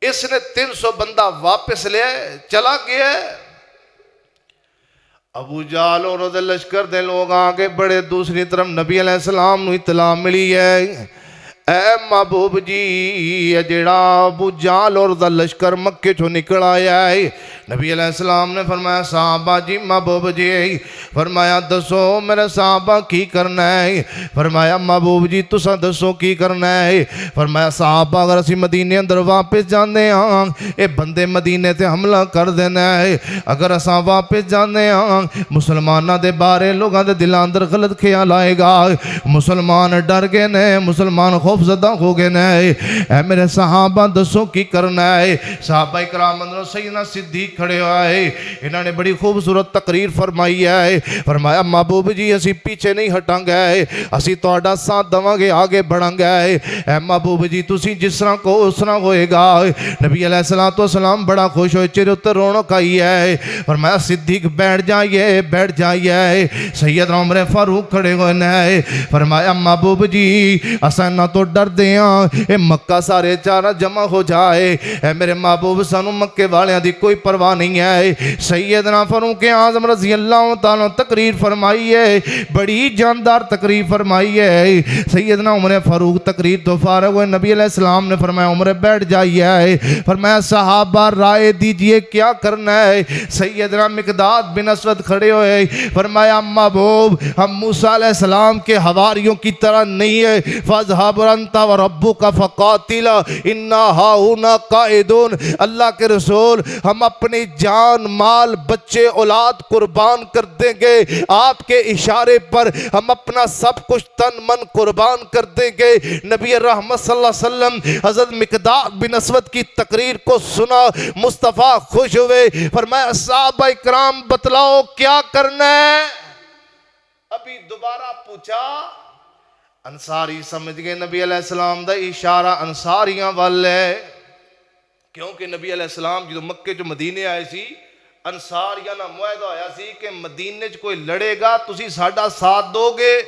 اس نے 300 بندہ واپس لے چلا گیا۔ ابو جہل اور لشکر دے لوگ آگے بڑے، دوسری طرف نبی علیہ السلام نو اطلاع ملی ہے، اے محبوب جی یہ جڑا ابو جہل اور لشکر مکے چو نکل آیا ہے۔ نبی علیہ السلام نے فرمایا صحابہ جی محبوب جی، فرمایا دسو میرے صحابہ کی کرنا ہے؟ فرمایا محبوب جی تسا دسو کی کرنا ہے؟ فرمایا صحابہ اگر اسی مدینے اندر واپس جانے ہاں اے بندے مدینے تے حملہ کر دینا ہے، اگر اساں واپس جانے ہاں مسلمانہ دے بارے لوگاں دے دل اندر غلط خیال آئے گا، مسلمان ڈر گئے نے، مسلمان خوف زدہ ہو گئے نے، اے میرے صحابہ دسو کی کرنا ہے؟ صحابہ اکرام اندر سیدنا صدیق کھڑے ہوئے، انہوں نے بڑی خوبصورت تقریر فرمائی ہے، فرمایا محبوب جی اسی پیچھے نہیں ہٹاں گے، اسی توڑا ساتھ دواں گے، آگے بڑھاں گے، اے محبوب جی تسی جس طرح کو اس طرح ہوئے گا۔ نبی علیہ السلام بڑا خوش ہوئے، چہرے اتر رونق آئی ہے، فرمایا صدیق بیٹھ جائیے بیٹھ جائیے۔ سیدنا عمر فاروق کھڑے ہوئے نے، فرمایا محبوب جی اساں نہ تو ڈر دیاں اے مکہ سارے چارہ جمع ہو جائے، اے میرے محبوب سانو مکے والیاں دی کوئی پرواہ نہیں ہے۔ سیدنا فاروق اعظم رضی اللہ تعالیٰ تقریر فرمائی ہے، بڑی جاندار تقریر فرمائی ہے۔ سیدنا عمر فاروق تقریر تو فارغ ہوئے، نبی علیہ السلام نے فرمایا عمر بیٹھ جائیے، فرمایا صحابہ رائے دیجئے کیا کرنا ہے؟ سیدنا مقداد بن اسود کھڑے ہوئے، فرمایا محبوب ہم موسیٰ علیہ السلام کے حواریوں کی طرح نہیں ہے، فَاذْهَبْ أَنْتَ وَرَبُّكَ فَقَاتِلَا إِنَّا هَاهُنَا قَاعِدُونَ۔ اللہ کے رسول ہم اپنی جان مال بچے اولاد قربان کر دیں گے، آپ کے اشارے پر ہم اپنا سب کچھ تن من قربان کر دیں گے۔ نبی رحمت صلی اللہ علیہ وسلم حضرت مقداد بن اسود کی تقریر کو سنا، مصطفیٰ خوش ہوئے، فرمایا صحابہ اکرام بتلاؤ کیا کرنا ہے؟ ابھی دوبارہ پوچھا، انصاری سمجھ گئے نبی علیہ السلام دا اشارہ انصاریاں والے، کیونکہ نبی علیہ السلام جو مکے جو مدینے آئے سی انصاریاں نہ معاہدہ آیا سی کہ مدینے کوئی لڑے گا تسی ساڈا ساتھ دو گے۔